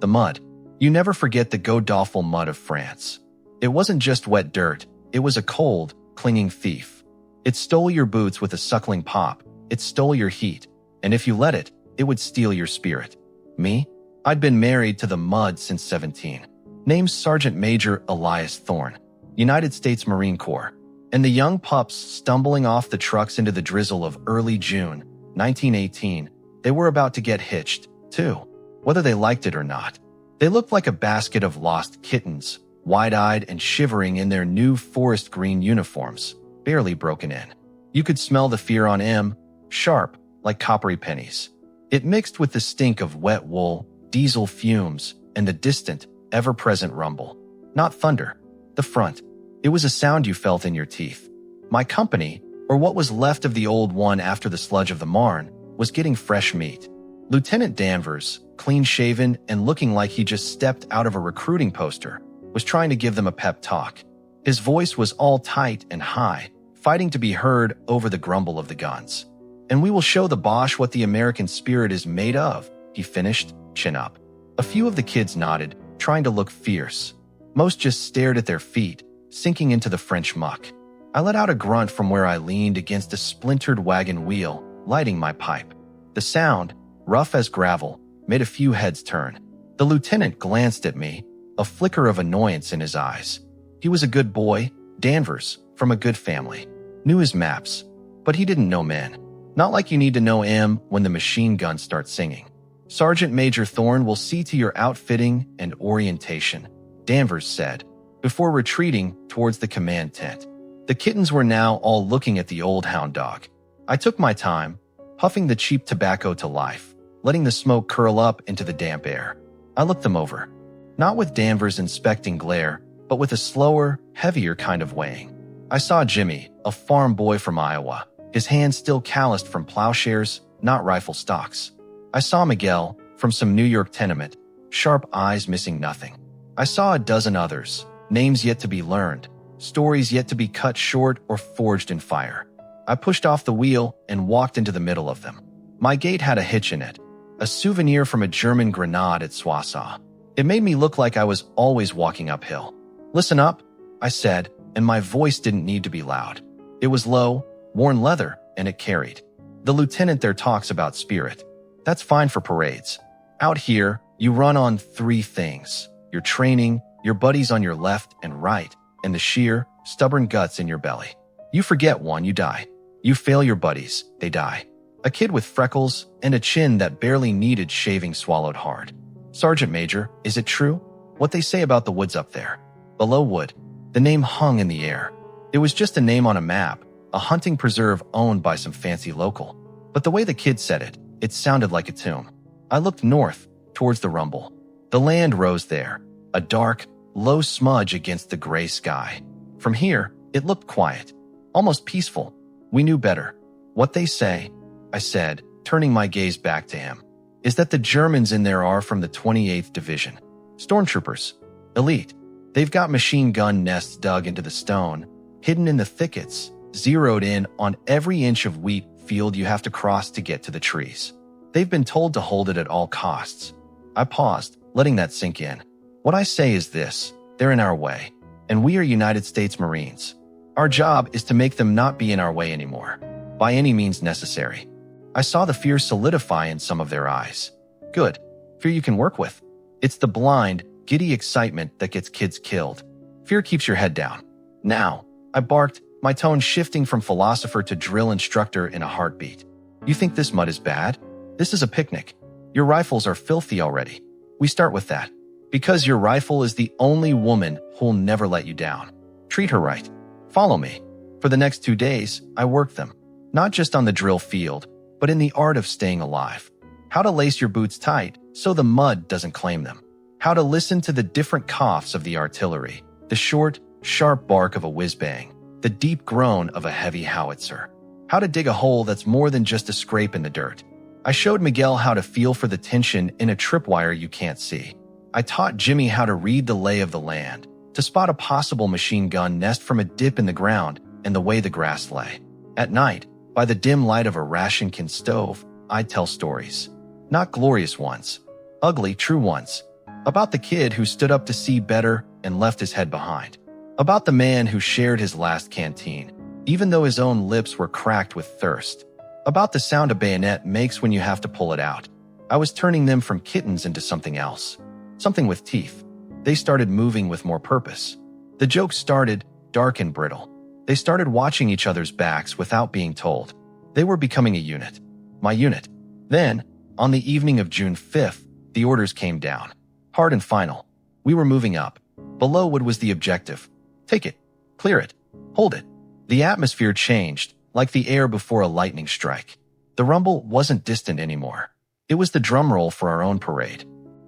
The mud. You never forget the god-awful mud of France. It wasn't just wet dirt, it was a cold, clinging thief. It stole your boots with a suckling pop, it stole your heat, and if you let it, it would steal your spirit. Me? I'd been married to the mud since 17. Named Sergeant Major Elias Thorne, United States Marine Corps. And the young pups stumbling off the trucks into the drizzle of early June, 1918, they were about to get hitched, too, whether they liked it or not. They looked like a basket of lost kittens, wide-eyed and shivering in their new forest green uniforms, barely broken in. You could smell the fear on them, sharp, like coppery pennies. It mixed with the stink of wet wool, diesel fumes, and the distant, ever-present rumble. Not thunder. The front. It was a sound you felt in your teeth. My company, or what was left of the old one after the sludge of the Marne, was getting fresh meat. Lieutenant Danvers, clean-shaven and looking like he just stepped out of a recruiting poster, was trying to give them a pep talk. His voice was all tight and high, fighting to be heard over the grumble of the guns. And we will show the Boche what the American spirit is made of, he finished, chin up. A few of the kids nodded, trying to look fierce. Most just stared at their feet, sinking into the French muck. I let out a grunt from where I leaned against a splintered wagon wheel, lighting my pipe. The sound, rough as gravel, made a few heads turn. The lieutenant glanced at me, a flicker of annoyance in his eyes. He was a good boy, Danvers, from a good family. Knew his maps, but he didn't know men. Not like you need to know him when the machine guns start singing. Sergeant Major Thorne will see to your outfitting and orientation, Danvers said, before retreating towards the command tent. The kittens were now all looking at the old hound dog. I took my time, puffing the cheap tobacco to life, letting the smoke curl up into the damp air. I looked them over, not with Danvers' inspecting glare, but with a slower, heavier kind of weighing. I saw Jimmy, a farm boy from Iowa, his hands still calloused from plowshares, not rifle stocks. I saw Miguel, from some New York tenement, sharp eyes missing nothing. I saw a dozen others, names yet to be learned, stories yet to be cut short or forged in fire. I pushed off the wheel and walked into the middle of them. My gait had a hitch in it, a souvenir from a German grenade at Soissons. It made me look like I was always walking uphill. Listen up, I said, and my voice didn't need to be loud. It was low, worn leather, and it carried. The lieutenant there talks about spirit. That's fine for parades. Out here, you run on three things: your training, your buddies on your left and right, and the sheer, stubborn guts in your belly. You forget one, you die. You fail your buddies, they die. A kid with freckles and a chin that barely needed shaving swallowed hard. Sergeant Major, is it true? What they say about the woods up there? Below Wood. The name hung in the air. It was just a name on a map, a hunting preserve owned by some fancy local. But the way the kid said it, it sounded like a tomb. I looked north, towards the rumble. The land rose there, a dark, low smudge against the gray sky. From here, it looked quiet, almost peaceful. We knew better. What they say, I said, turning my gaze back to him, is that the Germans in there are from the 28th Division. Stormtroopers. Elite. They've got machine gun nests dug into the stone, hidden in the thickets, zeroed in on every inch of wheat field you have to cross to get to the trees. They've been told to hold it at all costs. I paused, letting that sink in. What I say is this: they're in our way, and we are United States Marines. Our job is to make them not be in our way anymore, by any means necessary. I saw the fear solidify in some of their eyes. Good. Fear you can work with. It's the blind, giddy excitement that gets kids killed. Fear keeps your head down. Now, I barked, my tone shifting from philosopher to drill instructor in a heartbeat. You think this mud is bad? This is a picnic. Your rifles are filthy already. We start with that. Because your rifle is the only woman who'll never let you down. Treat her right. Follow me. For the next 2 days, I worked them. Not just on the drill field, but in the art of staying alive. How to lace your boots tight so the mud doesn't claim them. How to listen to the different coughs of the artillery, the short, sharp bark of a whiz-bang, the deep groan of a heavy howitzer. How to dig a hole that's more than just a scrape in the dirt. I showed Miguel how to feel for the tension in a tripwire you can't see. I taught Jimmy how to read the lay of the land, to spot a possible machine gun nest from a dip in the ground and the way the grass lay. At night, by the dim light of a ration-kin stove, I'd tell stories. Not glorious ones. Ugly, true ones. About the kid who stood up to see better and left his head behind. About the man who shared his last canteen, even though his own lips were cracked with thirst. About the sound a bayonet makes when you have to pull it out. I was turning them from kittens into something else. Something with teeth. They started moving with more purpose. The joke started dark and brittle. They started watching each other's backs without being told. They were becoming a unit. My unit. Then, on the evening of June 5th, the orders came down. Hard and final. We were moving up. Below what was the objective. Take it. Clear it. Hold it. The atmosphere changed, like the air before a lightning strike. The rumble wasn't distant anymore. It was the drum roll for our own parade.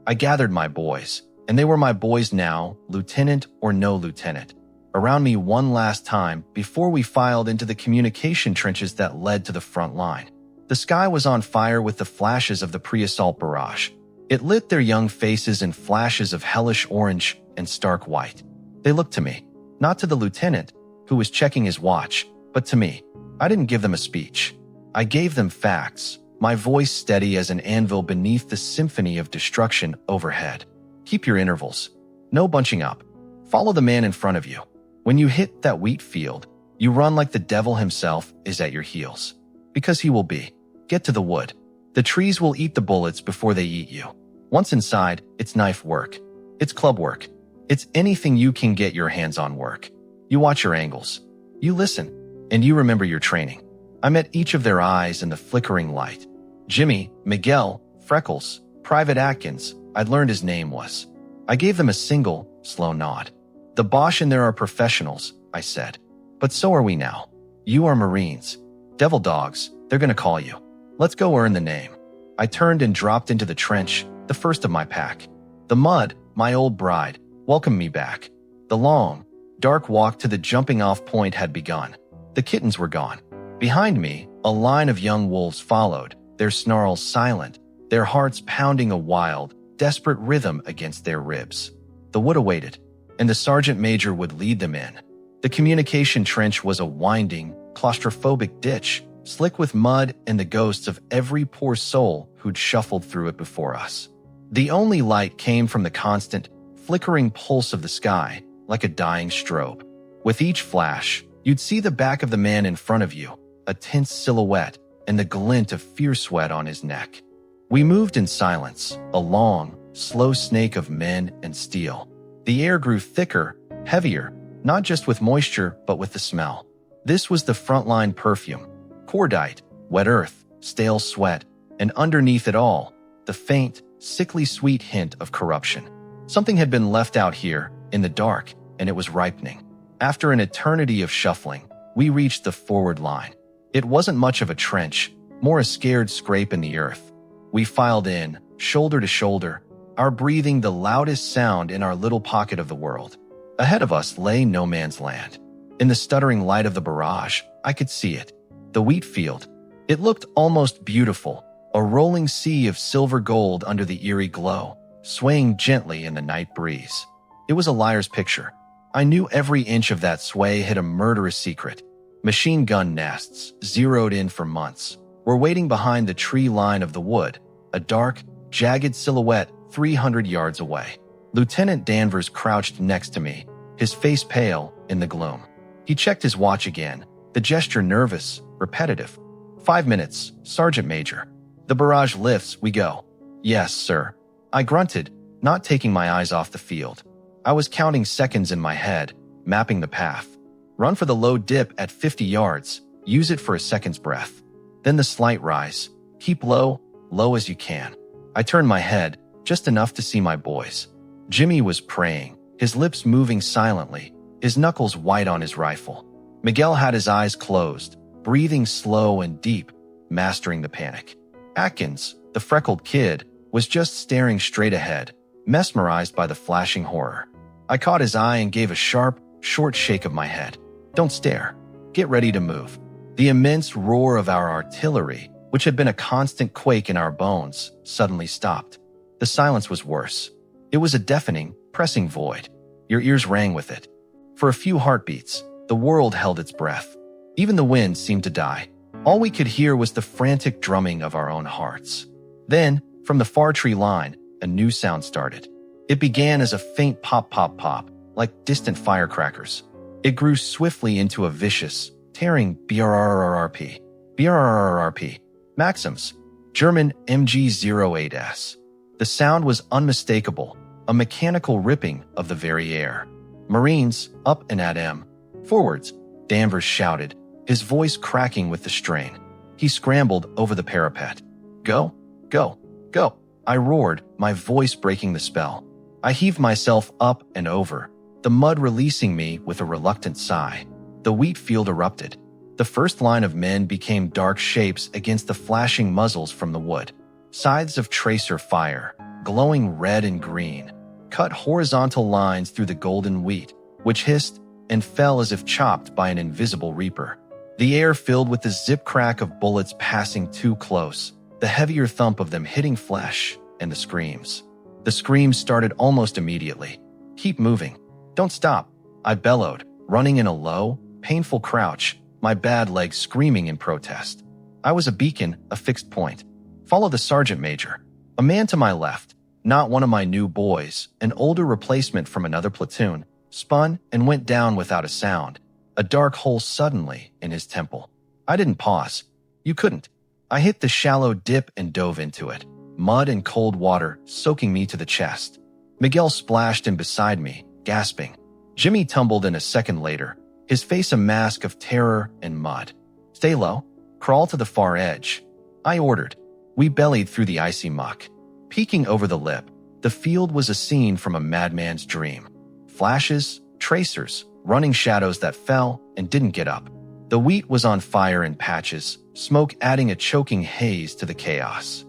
I gathered my boys, and they were my boys now, lieutenant or no lieutenant, around me one last time before we filed into the communication trenches that led to the front line. The sky was on fire with the flashes of the pre-assault barrage. It lit their young faces in flashes of hellish orange and stark white. They looked to me, not to the lieutenant, who was checking his watch, but to me. I didn't give them a speech. I gave them facts, my voice steady as an anvil beneath the symphony of destruction overhead. Keep your intervals. No bunching up. Follow the man in front of you. When you hit that wheat field, you run like the devil himself is at your heels. Because he will be. Get to the wood. The trees will eat the bullets before they eat you. Once inside, it's knife work. It's club work. It's anything you can get your hands on work. You watch your angles. You listen. And you remember your training. I met each of their eyes in the flickering light. Jimmy, Miguel, Freckles, Private Atkins, I'd learned his name was. I gave them a single, slow nod. The Bosch and there are professionals, I said. But so are we now. You are Marines. Devil dogs, they're gonna call you. Let's go earn the name. I turned and dropped into the trench, the first of my pack. The mud, my old bride, welcomed me back. The long, dark walk to the jumping-off point had begun. The kittens were gone. Behind me, a line of young wolves followed, their snarls silent, their hearts pounding a wild, desperate rhythm against their ribs. The wood awaited, and the sergeant major would lead them in. The communication trench was a winding, claustrophobic ditch, slick with mud and the ghosts of every poor soul who'd shuffled through it before us. The only light came from the constant, flickering pulse of the sky, like a dying strobe. With each flash, you'd see the back of the man in front of you, a tense silhouette, and the glint of fierce sweat on his neck. We moved in silence, a long, slow snake of men and steel. The air grew thicker, heavier, not just with moisture, but with the smell. This was the frontline perfume. Cordite, wet earth, stale sweat, and underneath it all, the faint, sickly sweet hint of corruption. Something had been left out here, in the dark, and it was ripening. After an eternity of shuffling, we reached the forward line. It wasn't much of a trench, more a scared scrape in the earth. We filed in, shoulder to shoulder, our breathing the loudest sound in our little pocket of the world. Ahead of us lay no man's land. In the stuttering light of the barrage, I could see it. The wheat field. It looked almost beautiful, a rolling sea of silver gold under the eerie glow, swaying gently in the night breeze. It was a liar's picture. I knew every inch of that sway hid a murderous secret. Machine gun nests, zeroed in for months, were waiting behind the tree line of the wood, a dark, jagged silhouette 300 yards away. Lieutenant Danvers crouched next to me, his face pale in the gloom. He checked his watch again, the gesture nervous, repetitive. 5 minutes, Sergeant Major. The barrage lifts, we go. Yes, sir. I grunted, not taking my eyes off the field. I was counting seconds in my head, mapping the path. Run for the low dip at 50 yards, use it for a second's breath. Then the slight rise. Keep low, low as you can. I turned my head, just enough to see my boys. Jimmy was praying, his lips moving silently, his knuckles white on his rifle. Miguel had his eyes closed, breathing slow and deep, mastering the panic. Atkins, the freckled kid, was just staring straight ahead, mesmerized by the flashing horror. I caught his eye and gave a sharp, short shake of my head. Don't stare. Get ready to move. The immense roar of our artillery, which had been a constant quake in our bones, suddenly stopped. The silence was worse. It was a deafening, pressing void. Your ears rang with it. For a few heartbeats, the world held its breath. Even the wind seemed to die. All we could hear was the frantic drumming of our own hearts. Then, from the far tree line, a new sound started. It began as a faint pop pop pop, like distant firecrackers. It grew swiftly into a vicious, tearing brrrrrp. BRRRRP. Maxims. German MG08S. The sound was unmistakable, a mechanical ripping of the very air. Marines, up and at him. Forwards, Danvers shouted, his voice cracking with the strain. He scrambled over the parapet. Go, go, go, I roared, my voice breaking the spell. I heaved myself up and over, the mud releasing me with a reluctant sigh. The wheat field erupted. The first line of men became dark shapes against the flashing muzzles from the wood. Scythes of tracer fire, glowing red and green, cut horizontal lines through the golden wheat, which hissed and fell as if chopped by an invisible reaper. The air filled with the zip crack of bullets passing too close, the heavier thump of them hitting flesh, and the screams. The screams started almost immediately. Keep moving. Don't stop, I bellowed, running in a low, painful crouch, my bad legs screaming in protest. I was a beacon, a fixed point. Follow the sergeant major. A man to my left, not one of my new boys, an older replacement from another platoon, spun and went down without a sound, a dark hole suddenly in his temple. I didn't pause. You couldn't. I hit the shallow dip and dove into it, mud and cold water soaking me to the chest. Miguel splashed in beside me, gasping. Jimmy tumbled in a second later, his face a mask of terror and mud. Stay low. Crawl to the far edge. I ordered. We bellied through the icy muck. Peeking over the lip, the field was a scene from a madman's dream. Flashes, tracers, running shadows that fell and didn't get up. The wheat was on fire in patches, smoke adding a choking haze to the chaos.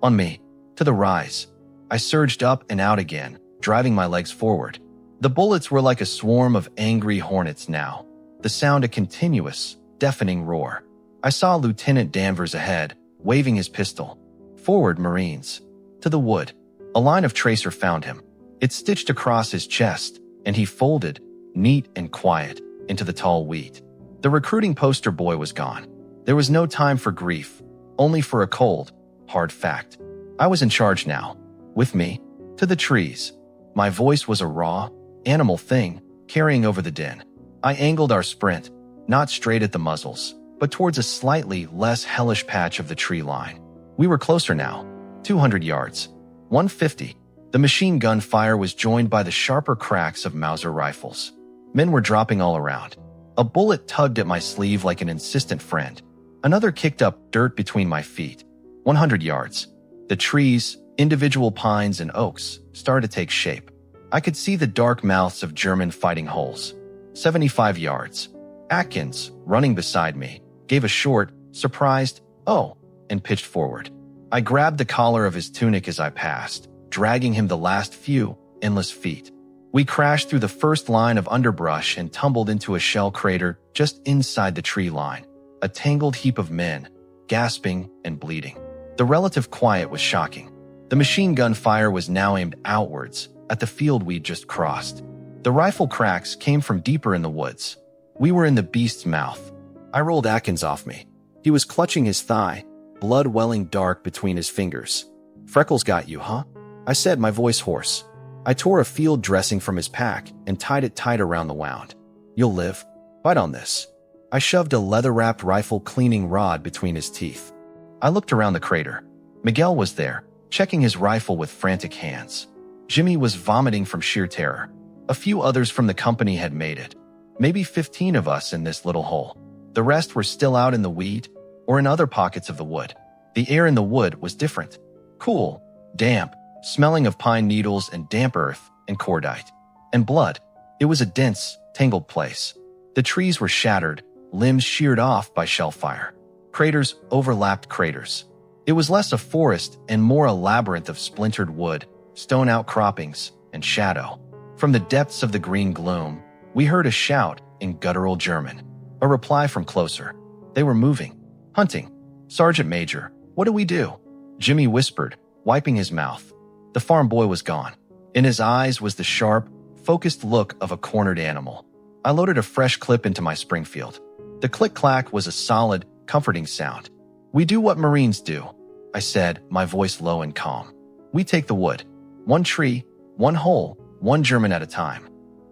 On me, to the rise. I surged up and out again, driving my legs forward. The bullets were like a swarm of angry hornets now, the sound a continuous, deafening roar. I saw Lieutenant Danvers ahead, waving his pistol. Forward, Marines. To the wood. A line of tracer found him. It stitched across his chest, and he folded, neat and quiet, into the tall wheat. The recruiting poster boy was gone. There was no time for grief, only for a cold, hard fact. I was in charge now. With me, to the trees. My voice was a raw, animal thing, carrying over the din. I angled our sprint, not straight at the muzzles, but towards a slightly less hellish patch of the tree line. We were closer now, 200 yards, 150. The machine gun fire was joined by the sharper cracks of Mauser rifles. Men were dropping all around. A bullet tugged at my sleeve like an insistent friend. Another kicked up dirt between my feet. 100 yards. The trees, individual pines and oaks, started to take shape. I could see the dark mouths of German fighting holes. 75 yards. Atkins, running beside me, gave a short, surprised, "Oh," and pitched forward. I grabbed the collar of his tunic as I passed, dragging him the last few, endless feet. We crashed through the first line of underbrush and tumbled into a shell crater just inside the tree line, a tangled heap of men, gasping and bleeding. The relative quiet was shocking. The machine gun fire was now aimed outwards, at the field we'd just crossed. The rifle cracks came from deeper in the woods. We were in the beast's mouth. I rolled Atkins off me. He was clutching his thigh, blood welling dark between his fingers. "Freckles got you, huh?" I said, my voice hoarse. I tore a field dressing from his pack and tied it tight around the wound. "You'll live. Bite on this." I shoved a leather-wrapped rifle cleaning rod between his teeth. I looked around the crater. Miguel was there, checking his rifle with frantic hands. Jimmy was vomiting from sheer terror. A few others from the company had made it. Maybe 15 of us in this little hole. The rest were still out in the weed or in other pockets of the wood. The air in the wood was different. Cool, damp, smelling of pine needles and damp earth and cordite. And blood. It was a dense, tangled place. The trees were shattered, limbs sheared off by shell fire. Craters overlapped craters. It was less a forest and more a labyrinth of splintered wood, stone outcroppings, and shadow. From the depths of the green gloom, we heard a shout in guttural German. A reply from closer. They were moving. Hunting. "Sergeant Major, what do we do?" Jimmy whispered, wiping his mouth. The farm boy was gone. In his eyes was the sharp, focused look of a cornered animal. I loaded a fresh clip into my Springfield. The click-clack was a solid, comforting sound. "We do what Marines do," I said, my voice low and calm. "We take the wood. One tree, One hole, one German at a time.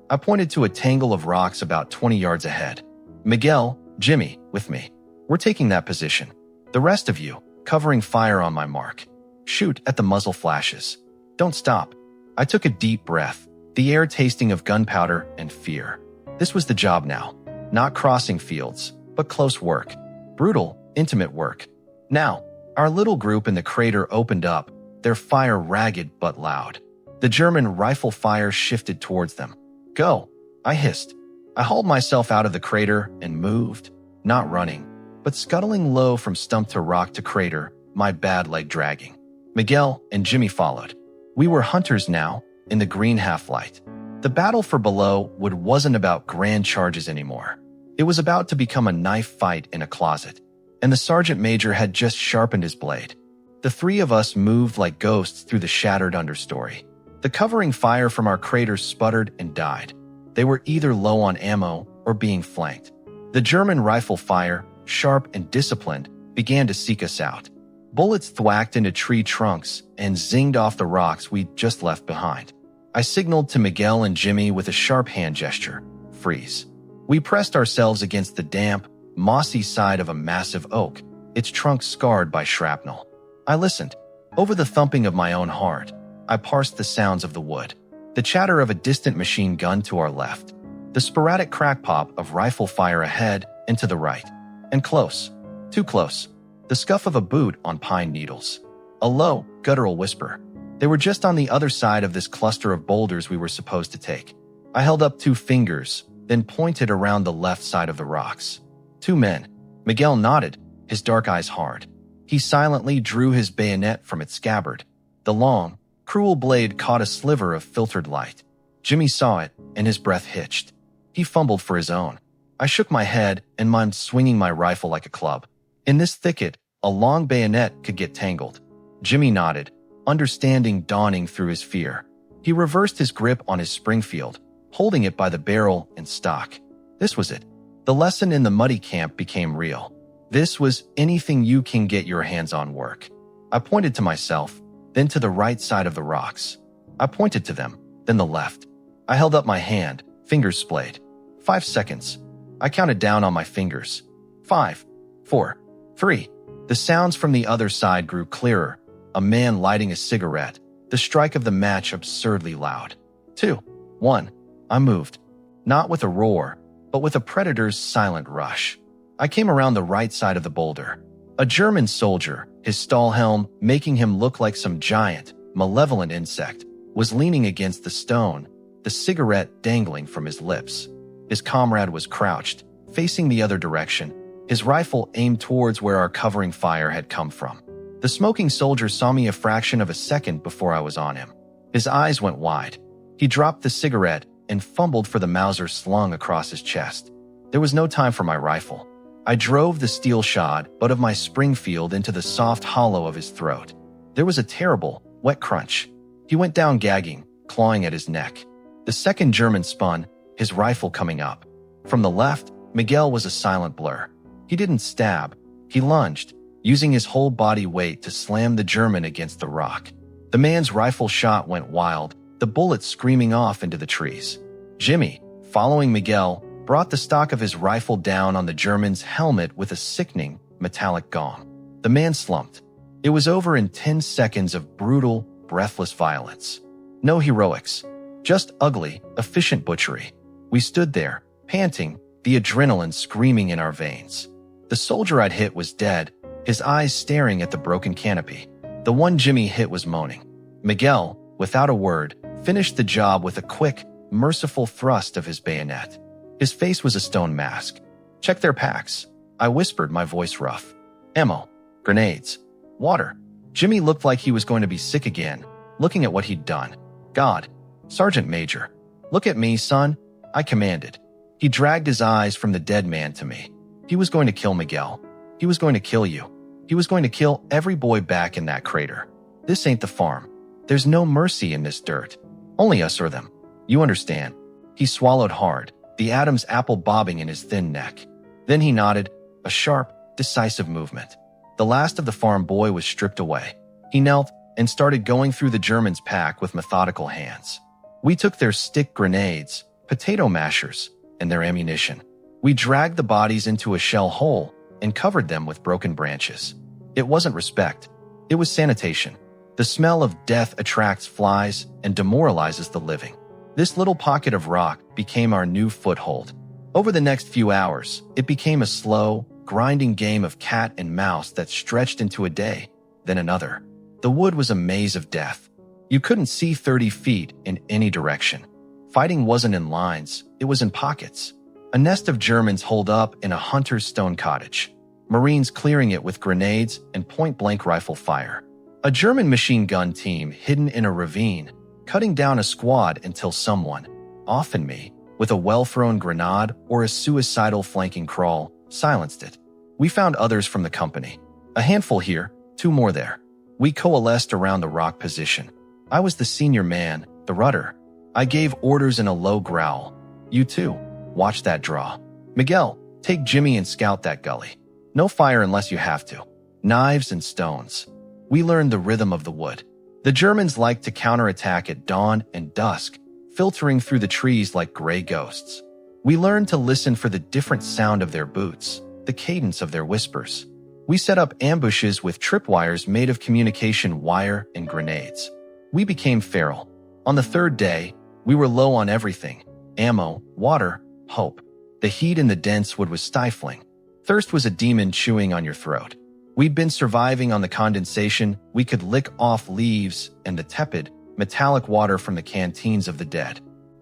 I pointed to a tangle of rocks about 20 yards ahead. Miguel, Jimmy, with me. We're taking that position. The rest of you, covering fire on my mark. Shoot at the muzzle flashes. Don't stop. I took a deep breath, the air tasting of gunpowder and fear. This was the job now. Not crossing fields, but close work. Brutal, intimate work. Now, our little group in the crater opened up, their fire ragged but loud. The German rifle fire shifted towards them. Go, I hissed. I hauled myself out of the crater and moved, not running, but scuttling low from stump to rock to crater, my bad leg dragging. Miguel and Jimmy followed. We were hunters now, in the green half-light. The battle for below wood wasn't about grand charges anymore. It was about to become a knife fight in a closet, and the sergeant major had just sharpened his blade. The three of us moved like ghosts through the shattered understory. The covering fire from our craters sputtered and died. They were either low on ammo or being flanked. The German rifle fire, sharp and disciplined, began to seek us out. Bullets thwacked into tree trunks and zinged off the rocks we'd just left behind. I signaled to Miguel and Jimmy with a sharp hand gesture. Freeze. We pressed ourselves against the damp, mossy side of a massive oak, its trunk scarred by shrapnel. I listened. Over the thumping of my own heart, I parsed the sounds of the wood. The chatter of a distant machine gun to our left. The sporadic crack pop of rifle fire ahead and to the right. And close. Too close. The scuff of a boot on pine needles. A low, guttural whisper. They were just on the other side of this cluster of boulders we were supposed to take. I held up 2 fingers, then pointed around the left side of the rocks. 2 men. Miguel nodded, his dark eyes hard. He silently drew his bayonet from its scabbard. The long, cruel blade caught a sliver of filtered light. Jimmy saw it, and his breath hitched. He fumbled for his own. I shook my head and mimed swinging my rifle like a club. In this thicket, a long bayonet could get tangled. Jimmy nodded, understanding dawning through his fear. He reversed his grip on his Springfield, holding it by the barrel and stock. This was it. The lesson in the muddy camp became real. This was anything you can get your hands on work. I pointed to myself, then to the right side of the rocks. I pointed to them, then the left. I held up my hand, fingers splayed. 5 seconds. I counted down on my fingers. 5, 4, 3. The sounds from the other side grew clearer. A man lighting a cigarette, the strike of the match absurdly loud. 2, 1. I moved. Not with a roar, but with a predator's silent rush. I came around the right side of the boulder. A German soldier, his Stahlhelm making him look like some giant, malevolent insect, was leaning against the stone, the cigarette dangling from his lips. His comrade was crouched, facing the other direction, his rifle aimed towards where our covering fire had come from. The smoking soldier saw me a fraction of a second before I was on him. His eyes went wide. He dropped the cigarette and fumbled for the Mauser slung across his chest. There was no time for my rifle. I drove the steel shot butt of my Springfield into the soft hollow of his throat. There was a terrible, wet crunch. He went down gagging, clawing at his neck. The second German spun, his rifle coming up. From the left, Miguel was a silent blur. He didn't stab. He lunged, using his whole body weight to slam the German against the rock. The man's rifle shot went wild, the bullet screaming off into the trees. Jimmy, following Miguel, brought the stock of his rifle down on the German's helmet with a sickening, metallic gong. The man slumped. It was over in 10 seconds of brutal, breathless violence. No heroics. Just ugly, efficient butchery. We stood there, panting, the adrenaline screaming in our veins. The soldier I'd hit was dead, his eyes staring at the broken canopy. The one Jimmy hit was moaning. Miguel, without a word, finished the job with a quick, merciful thrust of his bayonet. His face was a stone mask. Check their packs. I whispered, my voice rough. Ammo. Grenades. Water. Jimmy looked like he was going to be sick again, looking at what he'd done. God. Sergeant Major. Look at me, son, I commanded. He dragged his eyes from the dead man to me. He was going to kill Miguel. He was going to kill you. He was going to kill every boy back in that crater. This ain't the farm. There's no mercy in this dirt. Only us or them. You understand. He swallowed hard, the Adam's apple bobbing in his thin neck. Then he nodded, a sharp, decisive movement. The last of the farm boy was stripped away. He knelt, and started going through the Germans' pack with methodical hands. We took their stick grenades, potato mashers, and their ammunition. We dragged the bodies into a shell hole and covered them with broken branches. It wasn't respect. It was sanitation. The smell of death attracts flies and demoralizes the living. This little pocket of rock became our new foothold. Over the next few hours, it became a slow, grinding game of cat and mouse that stretched into a day, then another. The wood was a maze of death. You couldn't see 30 feet in any direction. Fighting wasn't in lines, it was in pockets. A nest of Germans holed up in a hunter's stone cottage. Marines clearing it with grenades and point-blank rifle fire. A German machine gun team hidden in a ravine, cutting down a squad until someone, often me, with a well-thrown grenade or a suicidal flanking crawl, silenced it. We found others from the company. A handful here, 2 more there. We coalesced around the rock position. I was the senior man, the rudder. I gave orders in a low growl. You too, watch that draw. Miguel, take Jimmy and scout that gully. No fire unless you have to. Knives and stones. We learned the rhythm of the wood. The Germans liked to counterattack at dawn and dusk, filtering through the trees like gray ghosts. We learned to listen for the different sound of their boots, the cadence of their whispers. We set up ambushes with tripwires made of communication wire and grenades. We became feral. On the 3rd day, we were low on everything: ammo, water, hope. The heat in the dense wood was stifling. Thirst was a demon chewing on your throat. We'd been surviving on the condensation we could lick off leaves and the tepid, metallic water from the canteens of the dead.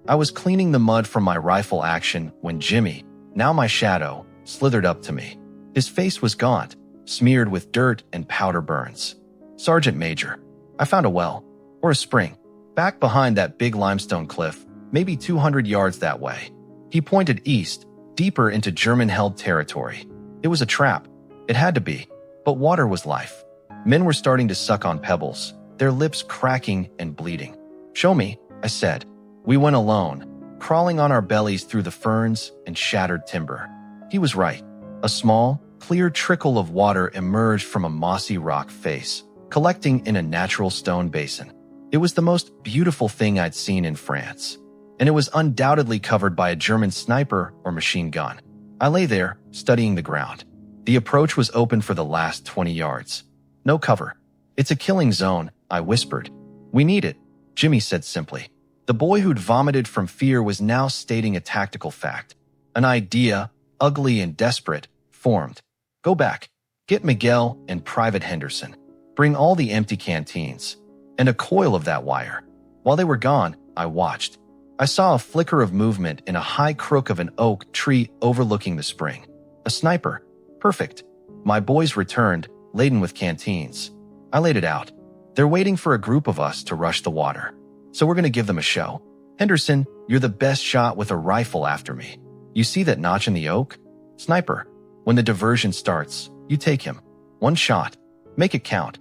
I was cleaning the mud from my rifle action when Jimmy, now my shadow, slithered up to me. His face was gaunt, smeared with dirt and powder burns. Sergeant Major, I found a well, or a spring, back behind that big limestone cliff, maybe 200 yards that way. He pointed east, deeper into German-held territory. It was a trap. It had to be. But water was life. Men were starting to suck on pebbles, their lips cracking and bleeding. Show me, I said. We went alone, crawling on our bellies through the ferns and shattered timber. He was right. A small, clear trickle of water emerged from a mossy rock face, collecting in a natural stone basin. It was the most beautiful thing I'd seen in France, and it was undoubtedly covered by a German sniper or machine gun. I lay there, studying the ground. The approach was open for the last 20 yards. No cover. It's a killing zone, I whispered. We need it, Jimmy said simply. The boy who'd vomited from fear was now stating a tactical fact. An idea, ugly and desperate, formed. Go back. Get Miguel and Private Henderson. Bring all the empty canteens. And a coil of that wire. While they were gone, I watched. I saw a flicker of movement in a high crook of an oak tree overlooking the spring. A sniper. Perfect. My boys returned, laden with canteens. I laid it out. They're waiting for a group of us to rush the water. So we're going to give them a show. Henderson, you're the best shot with a rifle after me. You see that notch in the oak? Sniper. When the diversion starts, you take him. 1 shot. Make it count.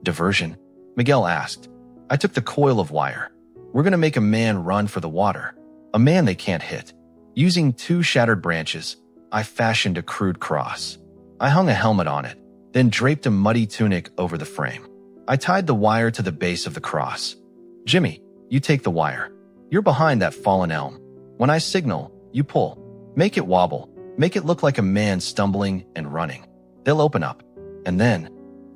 Diversion? Miguel asked. I took the coil of wire. We're going to make a man run for the water. A man they can't hit. Using 2 shattered branches, I fashioned a crude cross. I hung a helmet on it, then draped a muddy tunic over the frame. I tied the wire to the base of the cross. Jimmy, you take the wire. You're behind that fallen elm. When I signal, you pull. Make it wobble. Make it look like a man stumbling and running. They'll open up. And then,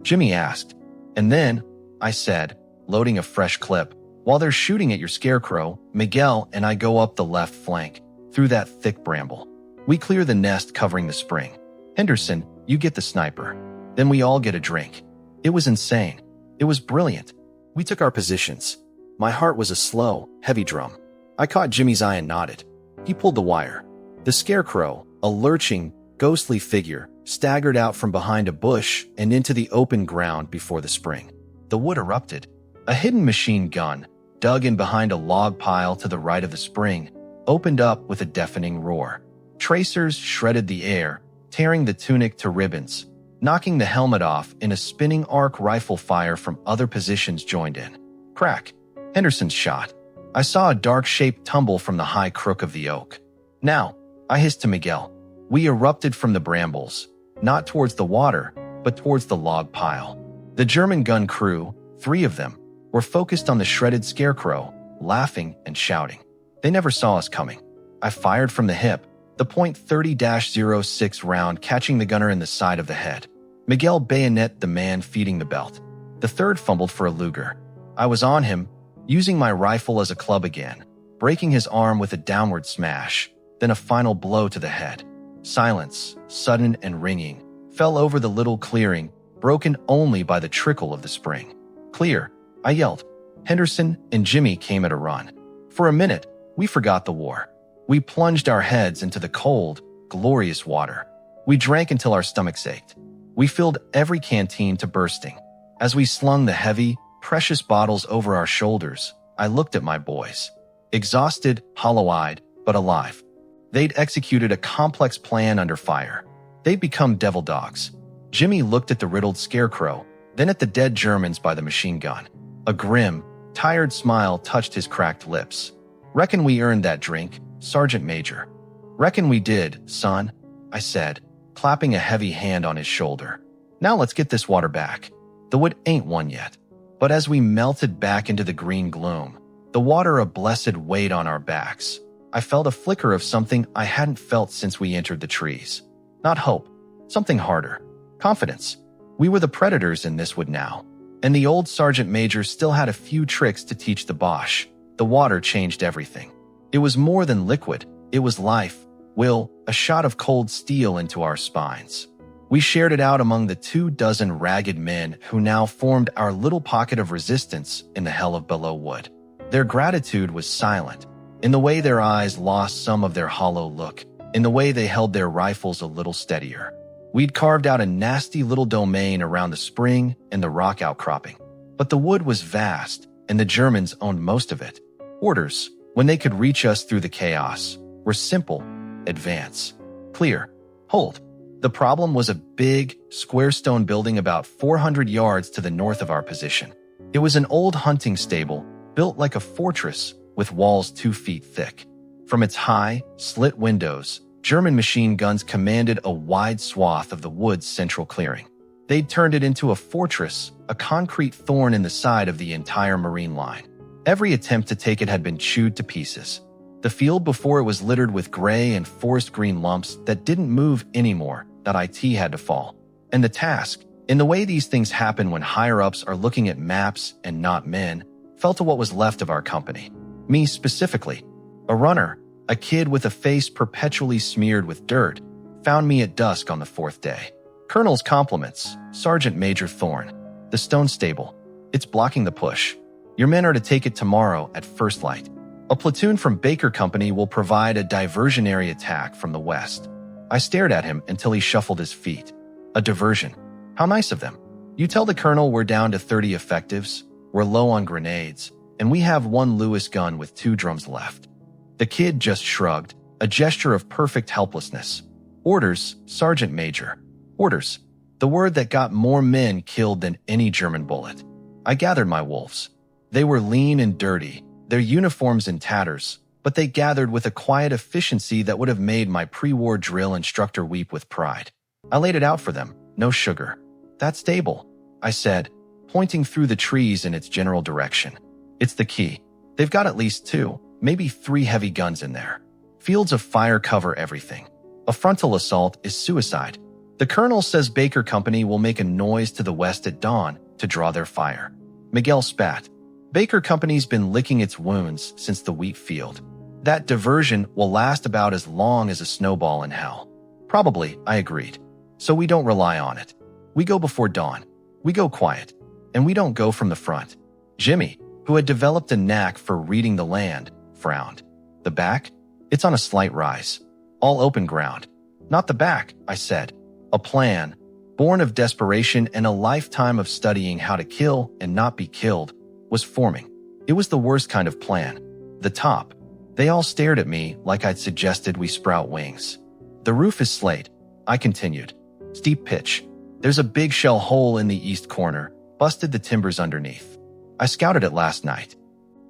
Jimmy asked. And then, I said, loading a fresh clip. While they're shooting at your scarecrow, Miguel and I go up the left flank, through that thick bramble. We clear the nest covering the spring. Henderson, you get the sniper. Then we all get a drink. It was insane. It was brilliant. We took our positions. My heart was a slow, heavy drum. I caught Jimmy's eye and nodded. He pulled the wire. The scarecrow, a lurching, ghostly figure, staggered out from behind a bush and into the open ground before the spring. The wood erupted. A hidden machine gun, dug in behind a log pile to the right of the spring, opened up with a deafening roar. Tracers shredded the air, tearing the tunic to ribbons. Knocking the helmet off in a spinning arc rifle fire from other positions joined in. Crack. Henderson's shot. I saw a dark shape tumble from the high crook of the oak. Now, I hissed to Miguel. We erupted from the brambles, not towards the water, but towards the log pile. The German gun crew, 3 of them were focused on the shredded scarecrow, laughing and shouting. They never saw us coming. I fired from the hip, the .30-06 round catching the gunner in the side of the head. Miguel bayoneted the man feeding the belt. The third fumbled for a Luger. I was on him, using my rifle as a club again, breaking his arm with a downward smash, then a final blow to the head. Silence, sudden and ringing, fell over the little clearing, broken only by the trickle of the spring. "Clear," I yelled. Henderson and Jimmy came at a run. For a minute, we forgot the war. We plunged our heads into the cold, glorious water. We drank until our stomachs ached. We filled every canteen to bursting. As we slung the heavy, precious bottles over our shoulders, I looked at my boys. Exhausted, hollow-eyed, but alive. They'd executed a complex plan under fire. They'd become devil dogs. Jimmy looked at the riddled scarecrow, then at the dead Germans by the machine gun. A grim, tired smile touched his cracked lips. "Reckon we earned that drink, Sergeant Major." "Reckon we did, son," I said, clapping a heavy hand on his shoulder. "Now let's get this water back. The wood ain't won yet." But as we melted back into the green gloom, the water a blessed weight on our backs, I felt a flicker of something I hadn't felt since we entered the trees. Not hope, something harder. Confidence. We were the predators in this wood now, and the old Sergeant Major still had a few tricks to teach the Boche. The water changed everything. It was more than liquid. It was life, will, a shot of cold steel into our spines. We shared it out among the 24 ragged men who now formed our little pocket of resistance in the hell of below wood. Their gratitude was silent, in the way their eyes lost some of their hollow look, in the way they held their rifles a little steadier. We'd carved out a nasty little domain around the spring and the rock outcropping. But the wood was vast, and the Germans owned most of it. Orders, when they could reach us through the chaos, were simple: advance, clear, hold. The problem was a big, square stone building about 400 yards to the north of our position. It was an old hunting stable, built like a fortress, with walls 2 feet thick. From its high, slit windows, German machine guns commanded a wide swath of the wood's central clearing. They'd turned it into a fortress, a concrete thorn in the side of the entire Marine line. Every attempt to take it had been chewed to pieces. The field before it was littered with gray and forest green lumps that didn't move anymore. IT had to fall. And the task, in the way these things happen when higher-ups are looking at maps and not men, fell to what was left of our company. Me specifically. A runner, a kid with a face perpetually smeared with dirt, found me at dusk on the 4th day. "Colonel's compliments, Sergeant Major Thorne. The stone stable. It's blocking the push. Your men are to take it tomorrow at first light. A platoon from Baker Company will provide a diversionary attack from the west." I stared at him until he shuffled his feet. "A diversion? How nice of them. You tell the colonel we're down to 30 effectives, we're low on grenades, and we have 1 Lewis gun with 2 drums left." The kid just shrugged, a gesture of perfect helplessness. "Orders, Sergeant Major. Orders." The word that got more men killed than any German bullet. I gathered my wolves. They were lean and dirty, their uniforms in tatters, but they gathered with a quiet efficiency that would have made my pre-war drill instructor weep with pride. I laid it out for them, no sugar. "That stable," I said, pointing through the trees in its general direction. "It's the key. They've got at least 2, maybe 3 heavy guns in there. Fields of fire cover everything. A frontal assault is suicide. The colonel says Baker Company will make a noise to the west at dawn to draw their fire." Miguel spat. "Baker Company's been licking its wounds since the wheat field. That diversion will last about as long as a snowball in hell." "Probably," I agreed. "So we don't rely on it. We go before dawn. We go quiet. And we don't go from the front." Jimmy, who had developed a knack for reading the land, frowned. "The back? It's on a slight rise. All open ground." "Not the back," I said. A plan, born of desperation and a lifetime of studying how to kill and not be killed, was forming. It was the worst kind of plan. The top. They all stared at me like I'd suggested we sprout wings. "The roof is slate," I continued. "Steep pitch. There's a big shell hole in the east corner, busted the timbers underneath. I scouted it last night.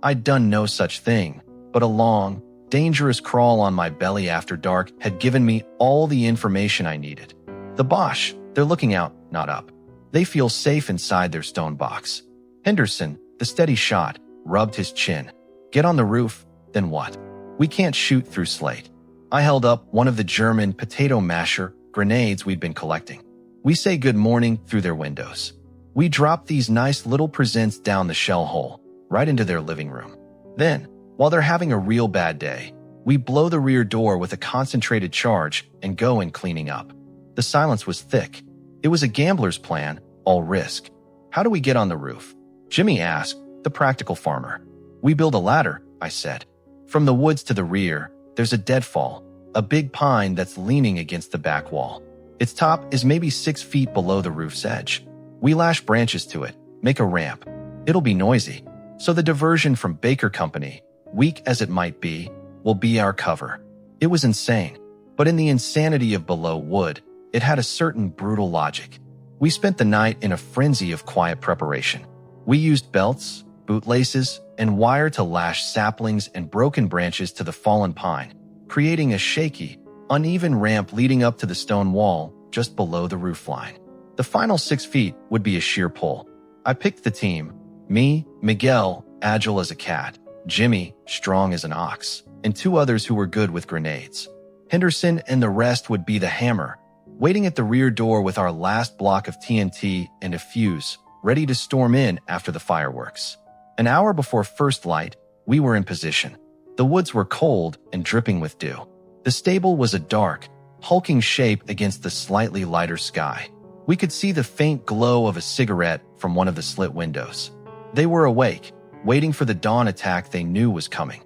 I'd done no such thing, but a long, dangerous crawl on my belly after dark had given me all the information I needed. The Boche, they're looking out, not up. They feel safe inside their stone box. Henderson, the steady shot, rubbed his chin. Get on the roof, then what? We can't shoot through slate. I held up one of the German potato masher grenades we'd been collecting. We say good morning through their windows. We drop these nice little presents down the shell hole, right into their living room. Then, while they're having a real bad day, we blow the rear door with a concentrated charge and go in cleaning up. The silence was thick. It was a gambler's plan, all risk. How do we get on the roof? Jimmy asked, the practical farmer. We build a ladder, I said. From the woods to the rear, there's a deadfall, a big pine that's leaning against the back wall. Its top is maybe 6 feet below the roof's edge. We lash branches to it, make a ramp. It'll be noisy. So the diversion from Baker Company, weak as it might be, will be our cover. It was insane, but in the insanity of below wood, it had a certain brutal logic. We spent the night in a frenzy of quiet preparation. We used belts, bootlaces, and wire to lash saplings and broken branches to the fallen pine, creating a shaky, uneven ramp leading up to the stone wall just below the roof line. The final 6 feet would be a sheer pull. I picked the team. Me, Miguel, agile as a cat, Jimmy, strong as an ox, and 2 others who were good with grenades. Henderson and the rest would be the hammer, waiting at the rear door with our last block of TNT and a fuse, ready to storm in after the fireworks. An hour before first light, we were in position. The woods were cold and dripping with dew. The stable was a dark, hulking shape against the slightly lighter sky. We could see the faint glow of a cigarette from one of the slit windows. They were awake, waiting for the dawn attack they knew was coming.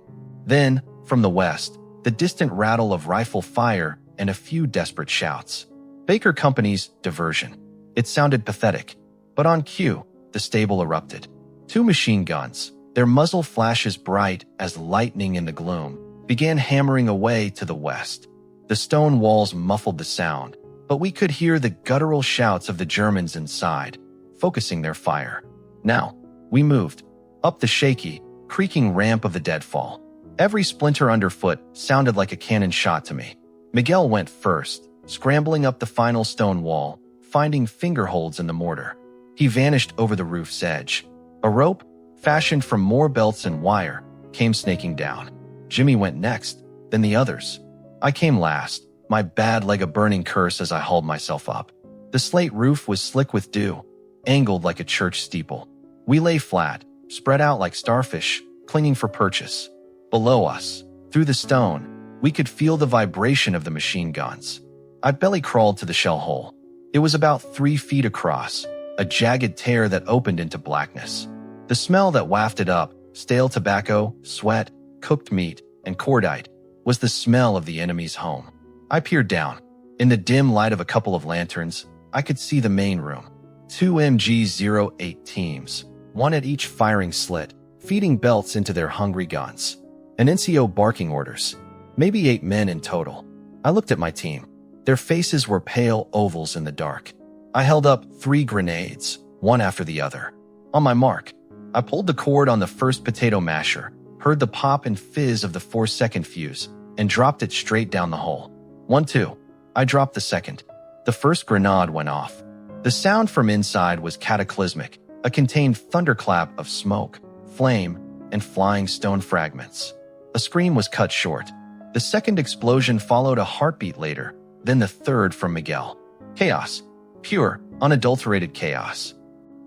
Then, from the west, the distant rattle of rifle fire and a few desperate shouts. Baker Company's diversion. It sounded pathetic, but on cue, the stable erupted. 2 machine guns, their muzzle flashes bright as lightning in the gloom, began hammering away to the west. The stone walls muffled the sound, but we could hear the guttural shouts of the Germans inside, focusing their fire. Now, we moved, up the shaky, creaking ramp of the deadfall. Every splinter underfoot sounded like a cannon shot to me. Miguel went first, scrambling up the final stone wall, finding fingerholds in the mortar. He vanished over the roof's edge. A rope, fashioned from more belts and wire, came snaking down. Jimmy went next, then the others. I came last, my bad leg a burning curse as I hauled myself up. The slate roof was slick with dew, angled like a church steeple. We lay flat, spread out like starfish, clinging for purchase. Below us, through the stone, we could feel the vibration of the machine guns. I belly crawled to the shell hole. It was about 3 feet across, a jagged tear that opened into blackness. The smell that wafted up, stale tobacco, sweat, cooked meat, and cordite, was the smell of the enemy's home. I peered down. In the dim light of a couple of lanterns, I could see the main room. 2 MG-08 teams, one at each firing slit, feeding belts into their hungry guns. An NCO barking orders. Maybe 8 men in total. I looked at my team. Their faces were pale ovals in the dark. I held up 3 grenades, one after the other. On my mark, I pulled the cord on the first potato masher, heard the pop and fizz of the 4-second fuse, and dropped it straight down the hole. 1, 2. I dropped the second. The first grenade went off. The sound from inside was cataclysmic, a contained thunderclap of smoke, flame, and flying stone fragments. A scream was cut short. The second explosion followed a heartbeat later, then the third from Miguel. Chaos. Pure, unadulterated chaos.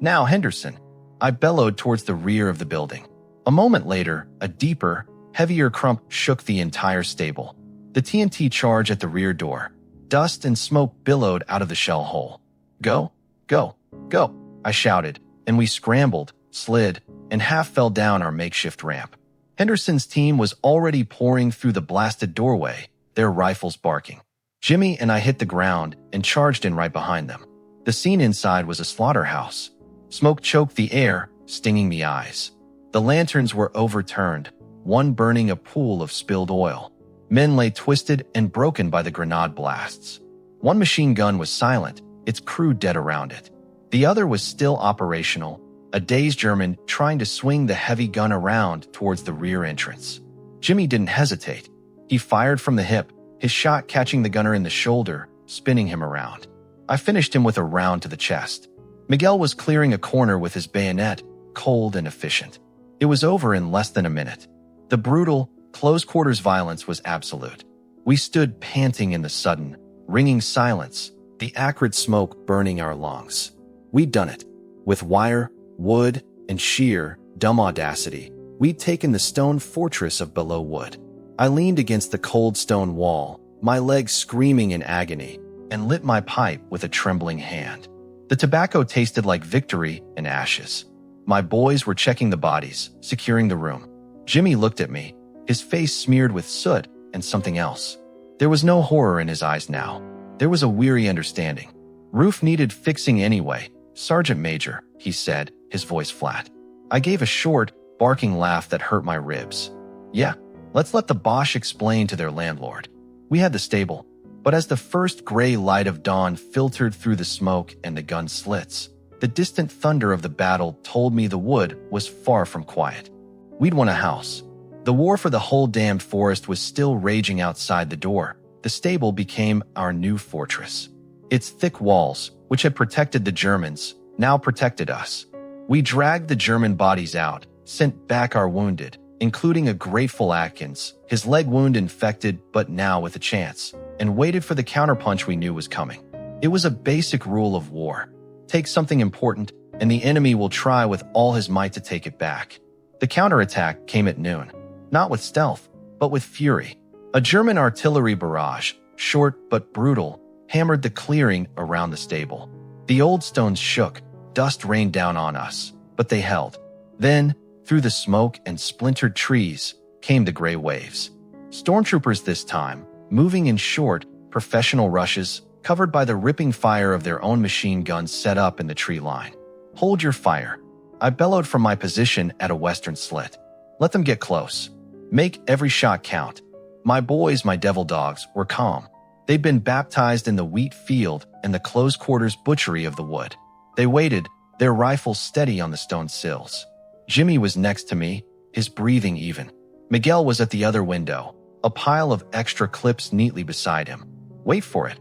Now, Henderson. I bellowed towards the rear of the building. A moment later, a deeper, heavier crump shook the entire stable. The TNT charge at the rear door. Dust and smoke billowed out of the shell hole. Go, go, go, I shouted, and we scrambled, slid, and half fell down our makeshift ramp. Henderson's team was already pouring through the blasted doorway, their rifles barking. Jimmy and I hit the ground and charged in right behind them. The scene inside was a slaughterhouse. Smoke choked the air, stinging the eyes. The lanterns were overturned, one burning a pool of spilled oil. Men lay twisted and broken by the grenade blasts. One machine gun was silent, its crew dead around it. The other was still operational, a dazed German trying to swing the heavy gun around towards the rear entrance. Jimmy didn't hesitate. He fired from the hip, his shot catching the gunner in the shoulder, spinning him around. I finished him with a round to the chest. Miguel was clearing a corner with his bayonet, cold and efficient. It was over in less than a minute. The brutal, close-quarters violence was absolute. We stood panting in the sudden, ringing silence, the acrid smoke burning our lungs. We'd done it. With wire, wood, and sheer, dumb audacity, we'd taken the stone fortress of Below Wood. I leaned against the cold stone wall, my legs screaming in agony, and lit my pipe with a trembling hand. The tobacco tasted like victory and ashes. My boys were checking the bodies, securing the room. Jimmy looked at me, his face smeared with soot and something else. There was no horror in his eyes now. There was a weary understanding. Roof needed fixing anyway, Sergeant Major, he said, his voice flat. I gave a short, barking laugh that hurt my ribs. Yeah, let's let the Bosch explain to their landlord. We had the stable, but as the first gray light of dawn filtered through the smoke and the gun slits, the distant thunder of the battle told me the wood was far from quiet. We'd won a house. The war for the whole damned forest was still raging outside the door. The stable became our new fortress. Its thick walls, which had protected the Germans, now protected us. We dragged the German bodies out, sent back our wounded, including a grateful Atkins, his leg wound infected but now with a chance, and waited for the counterpunch we knew was coming. It was a basic rule of war. Take something important, and the enemy will try with all his might to take it back. The counterattack came at noon, not with stealth, but with fury. A German artillery barrage, short but brutal, hammered the clearing around the stable. The old stones shook, dust rained down on us, but they held. Then, through the smoke and splintered trees, came the gray waves. Stormtroopers this time, moving in short, professional rushes, covered by the ripping fire of their own machine guns set up in the tree line. Hold your fire. I bellowed from my position at a western slit. Let them get close. Make every shot count. My boys, my devil dogs, were calm. They'd been baptized in the wheat field and the close-quarters butchery of the wood. They waited, their rifles steady on the stone sills. Jimmy was next to me, his breathing even. Miguel was at the other window, a pile of extra clips neatly beside him. Wait for it,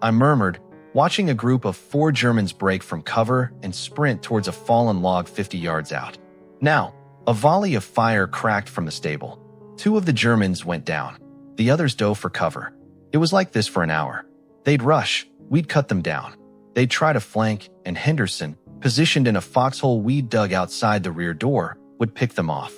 I murmured, watching a group of 4 Germans break from cover and sprint towards a fallen log 50 yards out. Now, a volley of fire cracked from the stable. 2 of the Germans went down. The others dove for cover. It was like this for an hour. They'd rush, we'd cut them down. They'd try to flank, and Henderson, positioned in a foxhole we'd dug outside the rear door, would pick them off.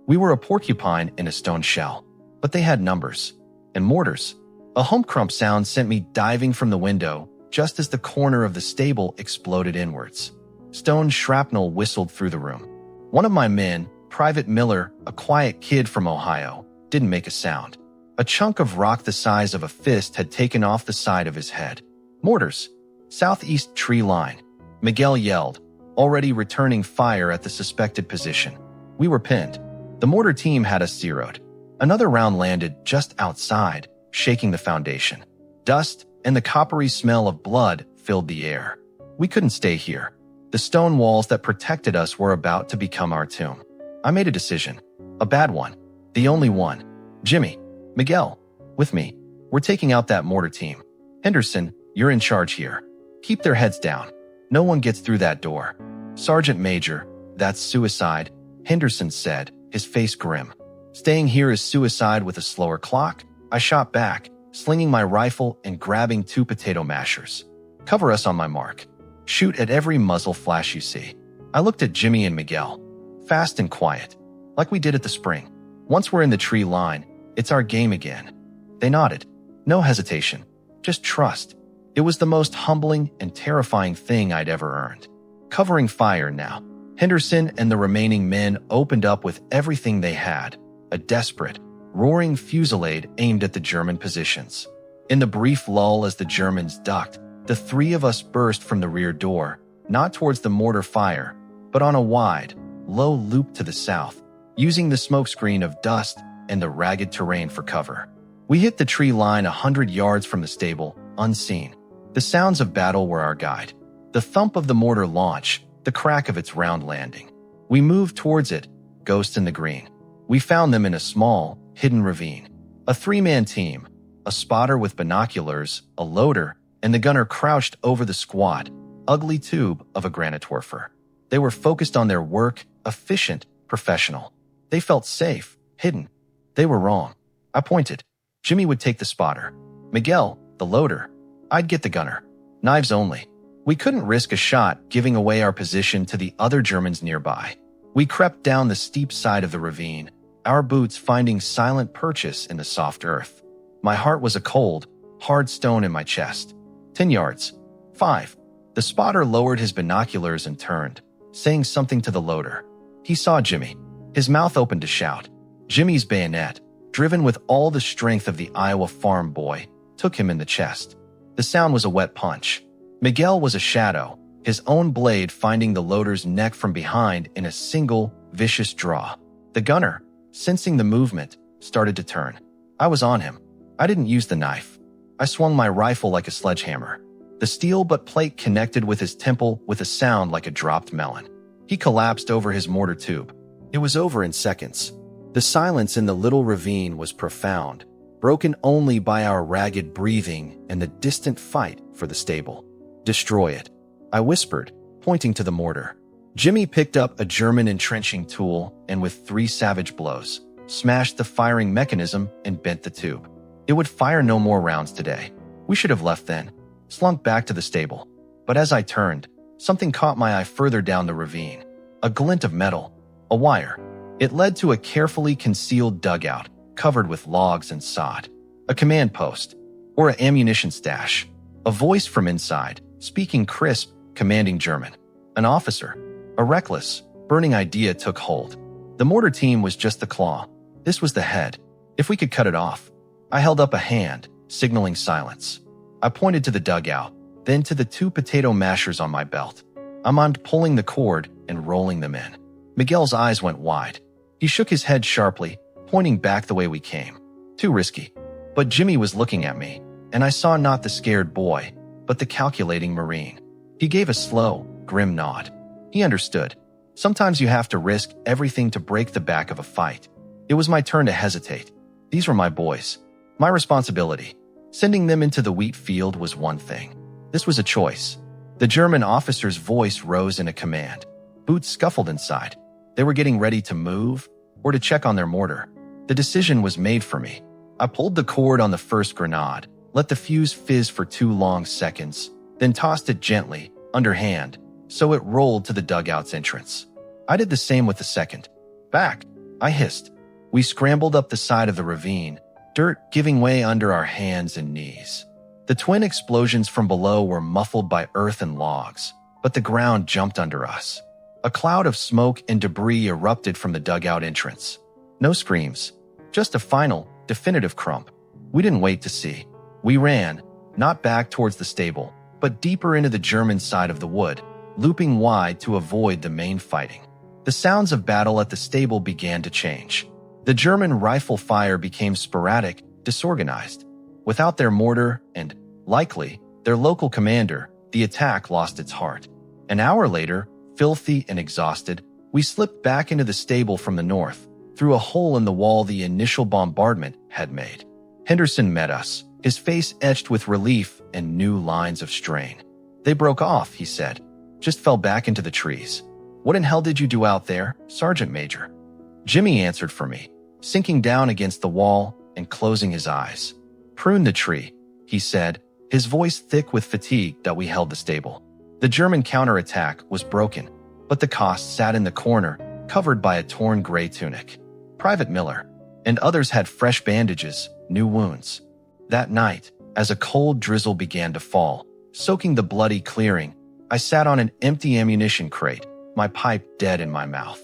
We were a porcupine in a stone shell, but they had numbers and mortars. A home-crump sound sent me diving from the window just as the corner of the stable exploded inwards. Stone shrapnel whistled through the room. One of my men, Private Miller, a quiet kid from Ohio, didn't make a sound. A chunk of rock the size of a fist had taken off the side of his head. Mortars. Southeast tree line. Miguel yelled, already returning fire at the suspected position. We were pinned. The mortar team had us zeroed. Another round landed just outside, shaking the foundation. Dust and the coppery smell of blood filled the air. We couldn't stay here. The stone walls that protected us were about to become our tomb. I made a decision. A bad one. The only one. Jimmy, Miguel, with me. We're taking out that mortar team. Henderson, you're in charge here. Keep their heads down. No one gets through that door. Sergeant Major, that's suicide, Henderson said, his face grim. Staying here is suicide with a slower clock? I shot back, slinging my rifle and grabbing 2 potato mashers. Cover us on my mark. Shoot at every muzzle flash you see. I looked at Jimmy and Miguel. Fast and quiet, like we did at the spring. Once we're in the tree line, it's our game again. They nodded. No hesitation. Just trust. It was the most humbling and terrifying thing I'd ever earned. Covering fire now. Henderson and the remaining men opened up with everything they had. A desperate, roaring fusillade aimed at the German positions. In the brief lull as the Germans ducked, the 3 of us burst from the rear door, not towards the mortar fire, but on a wide, low loop to the south, using the smokescreen of dust and the ragged terrain for cover. We hit the tree line 100 yards from the stable, unseen. The sounds of battle were our guide. The thump of the mortar launch, the crack of its round landing. We moved towards it, ghost in the green. We found them in a small, hidden ravine. A 3-man team, a spotter with binoculars, a loader, and the gunner crouched over the squat, ugly tube of a granitorfer. They were focused on their work, efficient, professional. They felt safe, hidden. They were wrong. I pointed. Jimmy would take the spotter. Miguel, the loader. I'd get the gunner. Knives only. We couldn't risk a shot giving away our position to the other Germans nearby. We crept down the steep side of the ravine, our boots finding silent purchase in the soft earth. My heart was a cold, hard stone in my chest. 10 yards. 5. The spotter lowered his binoculars and turned, saying something to the loader. He saw Jimmy. His mouth opened to shout. Jimmy's bayonet, driven with all the strength of the Iowa farm boy, took him in the chest. The sound was a wet punch. Miguel was a shadow, his own blade finding the loader's neck from behind in a single, vicious draw. The gunner, sensing the movement, started to turn. I was on him. I didn't use the knife. I swung my rifle like a sledgehammer. The steel butt plate connected with his temple with a sound like a dropped melon. He collapsed over his mortar tube. It was over in seconds. The silence in the little ravine was profound, broken only by our ragged breathing and the distant fight for the stable. Destroy it, I whispered, pointing to the mortar. Jimmy picked up a German entrenching tool and with 3 savage blows, smashed the firing mechanism and bent the tube. It would fire no more rounds today. We should have left then, slunk back to the stable. But as I turned, something caught my eye further down the ravine. A glint of metal, a wire. It led to a carefully concealed dugout, covered with logs and sod. A command post, or an ammunition stash. A voice from inside, speaking crisp, commanding German. An officer. A reckless, burning idea took hold. The mortar team was just the claw. This was the head. If we could cut it off. I held up a hand, signaling silence. I pointed to the dugout, then to the 2 potato mashers on my belt. I'm on pulling the cord and rolling them in. Miguel's eyes went wide. He shook his head sharply, pointing back the way we came. Too risky. But Jimmy was looking at me, and I saw not the scared boy, but the calculating Marine. He gave a slow, grim nod. He understood. Sometimes you have to risk everything to break the back of a fight. It was my turn to hesitate. These were my boys. My responsibility. Sending them into the wheat field was one thing. This was a choice. The German officer's voice rose in a command. Boots scuffled inside. They were getting ready to move or to check on their mortar. The decision was made for me. I pulled the cord on the first grenade, let the fuse fizz for 2 long seconds, then tossed it gently, underhand, so it rolled to the dugout's entrance. I did the same with the second. Back, I hissed. We scrambled up the side of the ravine, dirt giving way under our hands and knees. The twin explosions from below were muffled by earth and logs, but the ground jumped under us. A cloud of smoke and debris erupted from the dugout entrance. No screams, just a final, definitive crump. We didn't wait to see. We ran, not back towards the stable, but deeper into the German side of the wood, looping wide to avoid the main fighting. The sounds of battle at the stable began to change. The German rifle fire became sporadic, disorganized. Without their mortar and, likely, their local commander, the attack lost its heart. An hour later, filthy and exhausted, we slipped back into the stable from the north, through a hole in the wall the initial bombardment had made. Henderson met us, his face etched with relief and new lines of strain. They broke off, he said. Just fell back into the trees. What in hell did you do out there, Sergeant Major? Jimmy answered for me, sinking down against the wall and closing his eyes. Prune the tree, he said, his voice thick with fatigue that we held the stable. The German counterattack was broken, but the Cost sat in the corner, covered by a torn gray tunic. Private Miller and others had fresh bandages, new wounds. That night, as a cold drizzle began to fall, soaking the bloody clearing, I sat on an empty ammunition crate, my pipe dead in my mouth.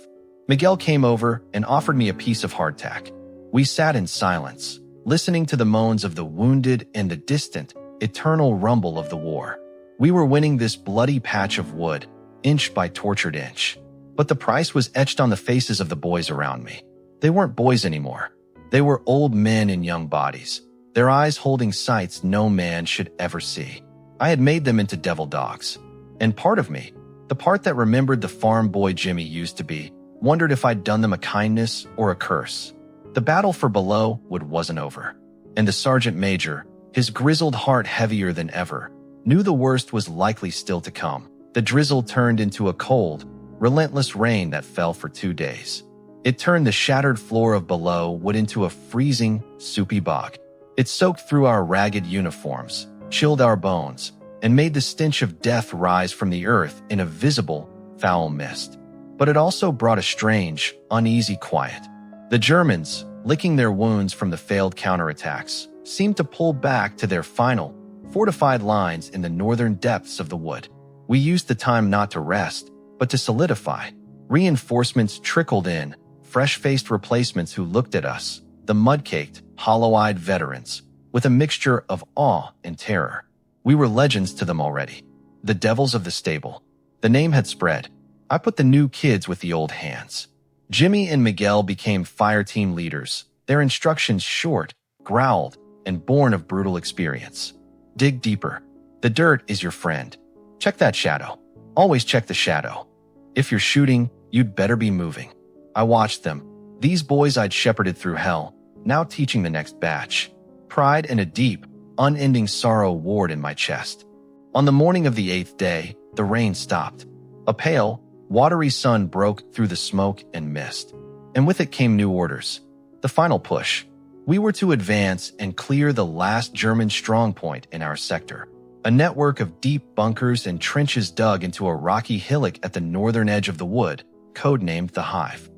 Miguel came over and offered me a piece of hardtack. We sat in silence, listening to the moans of the wounded and the distant, eternal rumble of the war. We were winning this bloody patch of wood, inch by tortured inch. But the price was etched on the faces of the boys around me. They weren't boys anymore. They were old men in young bodies, their eyes holding sights no man should ever see. I had made them into devil dogs. And part of me, the part that remembered the farm boy Jimmy used to be, wondered if I'd done them a kindness or a curse. The battle for below wasn't over. And the sergeant major, his grizzled heart heavier than ever, knew the worst was likely still to come. The drizzle turned into a cold, relentless rain that fell for 2 days. It turned the shattered floor of below wood into a freezing, soupy bog. It soaked through our ragged uniforms, chilled our bones, and made the stench of death rise from the earth in a visible, foul mist. But it also brought a strange, uneasy quiet. The Germans, licking their wounds from the failed counterattacks, seemed to pull back to their final, fortified lines in the northern depths of the wood. We used the time not to rest, but to solidify. Reinforcements trickled in, fresh-faced replacements who looked at us, the mud-caked, hollow-eyed veterans, with a mixture of awe and terror. We were legends to them already. The devils of the stable. The name had spread. I put the new kids with the old hands. Jimmy and Miguel became fire team leaders, their instructions short, growled, and born of brutal experience. Dig deeper. The dirt is your friend. Check that shadow. Always check the shadow. If you're shooting, you'd better be moving. I watched them. These boys I'd shepherded through hell, now teaching the next batch. Pride and a deep, unending sorrow warred in my chest. On the morning of the 8th day, the rain stopped. A pale, watery sun broke through the smoke and mist. And with it came new orders. The final push. We were to advance and clear the last German strongpoint in our sector. A network of deep bunkers and trenches dug into a rocky hillock at the northern edge of the wood, codenamed the Hive.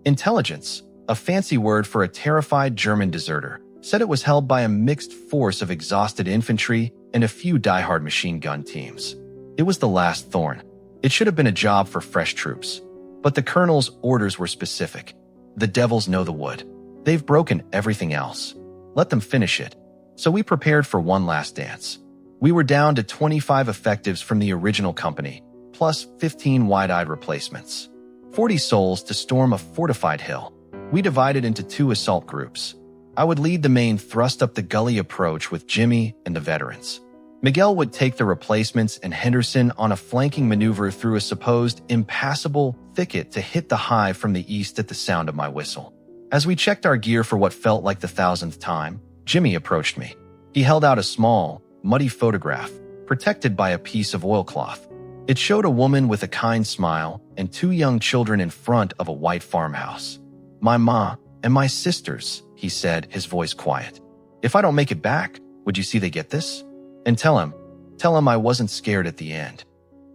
Intelligence, a fancy word for a terrified German deserter, said it was held by a mixed force of exhausted infantry and a few diehard machine gun teams. It was the last thorn. It should have been a job for fresh troops. But the colonel's orders were specific. The devils know the wood. They've broken everything else. Let them finish it. So we prepared for one last dance. We were down to 25 effectives from the original company, plus 15 wide-eyed replacements. 40 souls to storm a fortified hill. We divided into 2 assault groups. I would lead the main thrust up the gully approach with Jimmy and the veterans. Miguel would take the replacements and Henderson on a flanking maneuver through a supposed impassable thicket to hit the Hive from the east at the sound of my whistle. As we checked our gear for what felt like the 1,000th time, Jimmy approached me. He held out a small, muddy photograph, protected by a piece of oilcloth. It showed a woman with a kind smile and 2 young children in front of a white farmhouse. "My ma and my sisters," he said, his voice quiet. "If I don't make it back, would you see they get this? And tell him I wasn't scared at the end."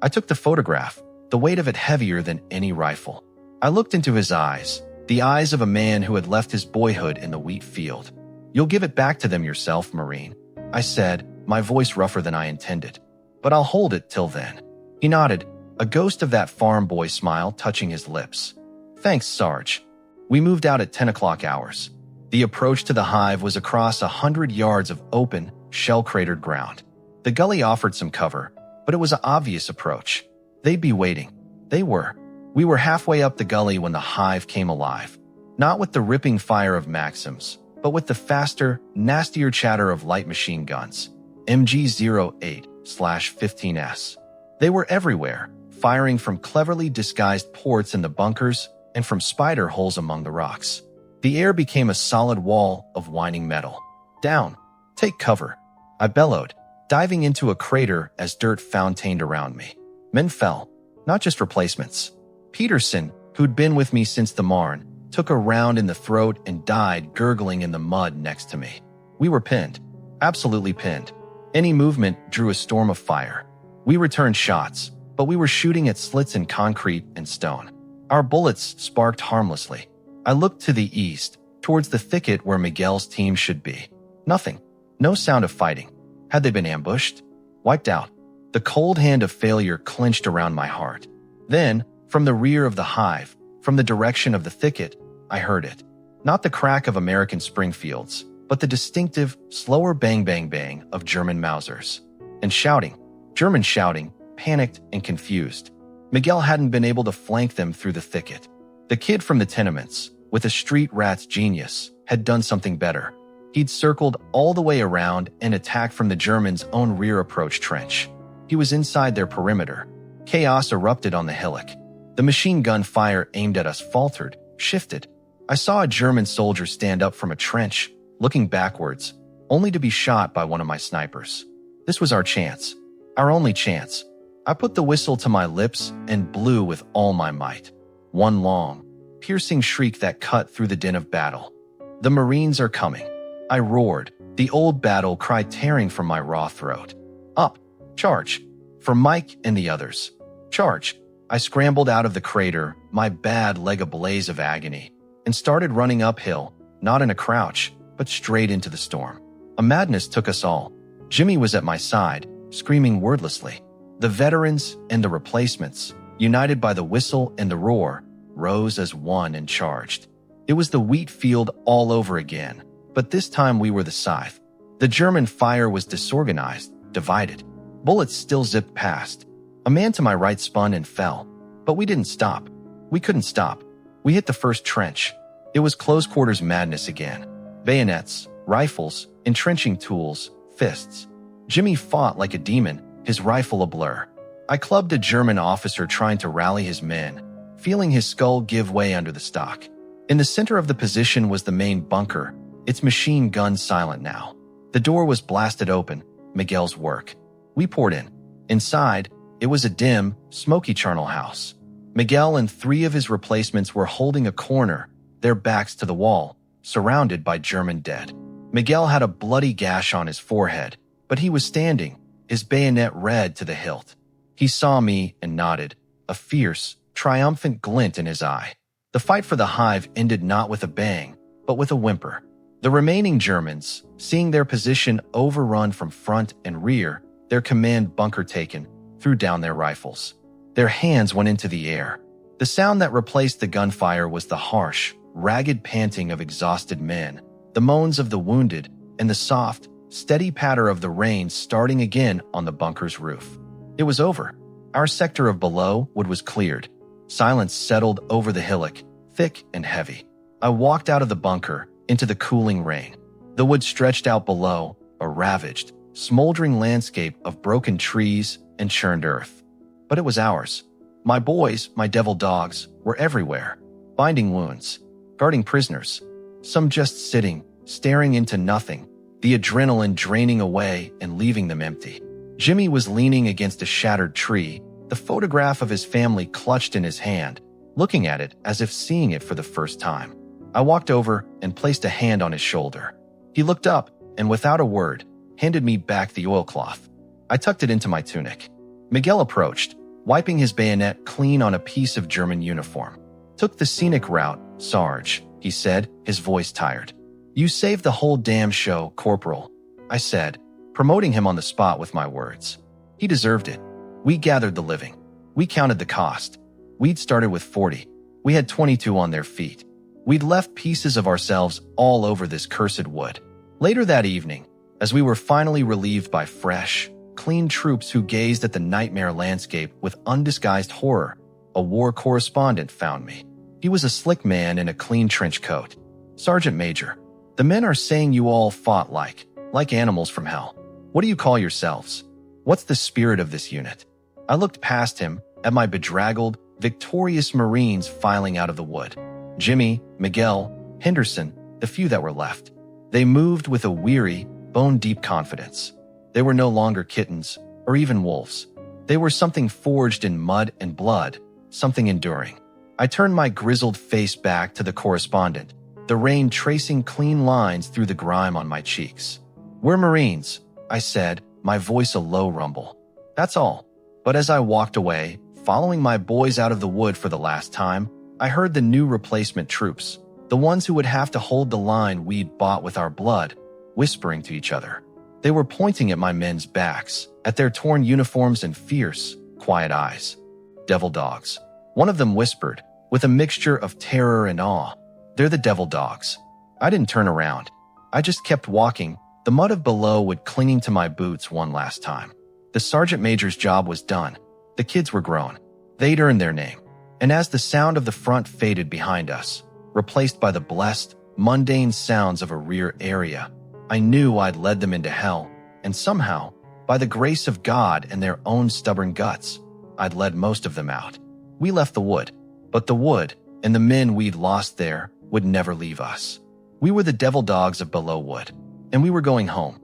I took the photograph, the weight of it heavier than any rifle. I looked into his eyes, the eyes of a man who had left his boyhood in the wheat field. "You'll give it back to them yourself, Marine," I said, my voice rougher than I intended. "But I'll hold it till then." He nodded, a ghost of that farm boy smile touching his lips. "Thanks, Sarge." We moved out at 10 o'clock hours. The approach to the Hive was across 100 yards of open, shell-cratered ground. The gully offered some cover, but it was an obvious approach. They'd be waiting. They were. We were halfway up the gully when the Hive came alive. Not with the ripping fire of Maxims, but with the faster, nastier chatter of light machine guns. MG-08/15S. They were everywhere, firing from cleverly disguised ports in the bunkers and from spider holes among the rocks. The air became a solid wall of whining metal. "Down! Take cover!" I bellowed, diving into a crater as dirt fountained around me. Men fell, not just replacements. Peterson, who'd been with me since the Marne, took a round in the throat and died gurgling in the mud next to me. We were pinned. Absolutely pinned. Any movement drew a storm of fire. We returned shots, but we were shooting at slits in concrete and stone. Our bullets sparked harmlessly. I looked to the east, towards the thicket where Miguel's team should be. Nothing. No sound of fighting. Had they been ambushed? Wiped out. The cold hand of failure clenched around my heart. Then, from the rear of the Hive, from the direction of the thicket, I heard it. Not the crack of American Springfields, but the distinctive, slower bang-bang-bang of German Mausers. And shouting. German shouting, panicked and confused. Miguel hadn't been able to flank them through the thicket. The kid from the tenements, with a street rat's genius, had done something better. He'd circled all the way around and attacked from the Germans' own rear approach trench. He was inside their perimeter. Chaos erupted on the hillock. The machine gun fire aimed at us faltered, shifted. I saw a German soldier stand up from a trench, looking backwards, only to be shot by one of my snipers. This was our chance. Our only chance. I put the whistle to my lips and blew with all my might. One long, piercing shriek that cut through the din of battle. "The Marines are coming," I roared, the old battle cry tearing from my raw throat. "Up! Charge!" For Mike and the others. "Charge!" I scrambled out of the crater, my bad leg ablaze of agony, and started running uphill, not in a crouch, but straight into the storm. A madness took us all. Jimmy was at my side, screaming wordlessly. The veterans and the replacements, united by the whistle and the roar, rose as one and charged. It was the wheat field all over again, but this time we were the scythe. The German fire was disorganized, divided. Bullets still zipped past. A man to my right spun and fell. But we didn't stop. We couldn't stop. We hit the first trench. It was close quarters madness again. Bayonets, rifles, entrenching tools, fists. Jimmy fought like a demon, his rifle a blur. I clubbed a German officer trying to rally his men, feeling his skull give way under the stock. In the center of the position was the main bunker, its machine gun silent now. The door was blasted open, Miguel's work. We poured in. Inside, it was a dim, smoky charnel house. Miguel and 3 of his replacements were holding a corner, their backs to the wall, surrounded by German dead. Miguel had a bloody gash on his forehead, but he was standing, his bayonet red to the hilt. He saw me and nodded, a fierce, triumphant glint in his eye. The fight for the hive ended not with a bang, but with a whimper. The remaining Germans, seeing their position overrun from front and rear, their command bunker taken, threw down their rifles. Their hands went into the air. The sound that replaced the gunfire was the harsh, ragged panting of exhausted men, the moans of the wounded, and the soft, steady patter of the rain starting again on the bunker's roof. It was over. Our sector of below wood was cleared. Silence settled over the hillock, thick and heavy. I walked out of the bunker, into the cooling rain. The wood stretched out below, a ravaged, smoldering landscape of broken trees and churned earth. But it was ours. My boys, my devil dogs, were everywhere, binding wounds, guarding prisoners, some just sitting, staring into nothing, the adrenaline draining away and leaving them empty. Jimmy was leaning against a shattered tree, the photograph of his family clutched in his hand, looking at it as if seeing it for the first time. I walked over and placed a hand on his shoulder. He looked up and, without a word, handed me back the oilcloth. I tucked it into my tunic. Miguel approached, wiping his bayonet clean on a piece of German uniform. "Took the scenic route, Sarge," he said, his voice tired. "You saved the whole damn show, Corporal," I said, promoting him on the spot with my words. He deserved it. We gathered the living. We counted the cost. We'd started with 40. We had 22 on their feet. We'd left pieces of ourselves all over this cursed wood. Later that evening, as we were finally relieved by fresh, clean troops who gazed at the nightmare landscape with undisguised horror, a war correspondent found me. He was a slick man in a clean trench coat. "Sergeant Major, the men are saying you all fought like animals from hell. What do you call yourselves? What's the spirit of this unit?" I looked past him at my bedraggled, victorious Marines filing out of the wood. Jimmy, Miguel, Henderson, the few that were left. They moved with a weary, bone-deep confidence. They were no longer kittens, or even wolves. They were something forged in mud and blood, something enduring. I turned my grizzled face back to the correspondent, the rain tracing clean lines through the grime on my cheeks. "We're Marines," I said, my voice a low rumble. "That's all." But as I walked away, following my boys out of the wood for the last time, I heard the new replacement troops, the ones who would have to hold the line we'd bought with our blood, whispering to each other. They were pointing at my men's backs, at their torn uniforms and fierce, quiet eyes. "Devil dogs." One of them whispered, with a mixture of terror and awe. "They're the devil dogs." I didn't turn around. I just kept walking, the mud of below wood clinging to my boots one last time. The sergeant major's job was done. The kids were grown. They'd earned their name. And as the sound of the front faded behind us, replaced by the blessed, mundane sounds of a rear area, I knew I'd led them into hell, and somehow, by the grace of God and their own stubborn guts, I'd led most of them out. We left the wood, but the wood and the men we'd lost there would never leave us. We were the devil dogs of Below Wood, and we were going home.